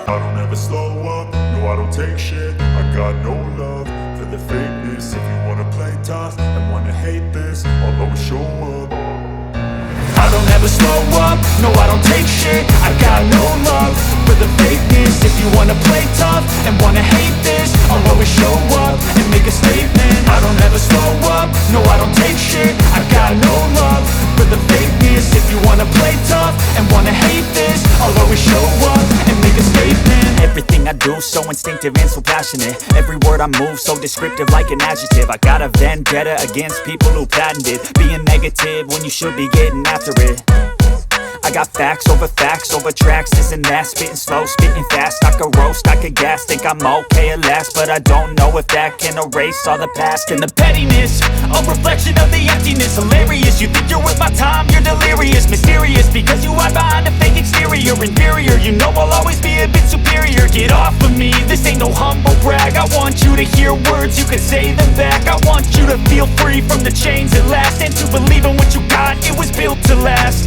I don't ever slow up, no I don't take shit. I got no love for the fakeness. If you wanna play tough and wanna hate this, I'll always show up. I don't ever slow up, no I don't take shit. I got no love for the fakeness. If you wanna play tough and wanna hate this, I'll always show up and make a statement. I don't ever slow up, no I don't take shit. I got no love for the fakeness. If you wanna play tough and wanna hate this, I'll always show up and make a statement. Everything I do so instinctive and so passionate. Every word I move so descriptive like an adjective. I got a vendetta against people who patented being negative when you should be getting after it. I got facts over tracks, this and that. Spitting slow, spitting fast, I could roast, I could gas. Think I'm okay at last, but I don't know if that can erase all the past. And the pettiness, a reflection of the emptiness. Hilarious, you think you're worth my time, you're delirious. Mysterious, because you hide behind a fake exterior. Inferior, you know I'll always be a bit superior. Get off of me, this ain't no humble brag. I want you to hear words, you can say them back. I want you to feel free from the chains at last, and to believe in what you got, it was built to last.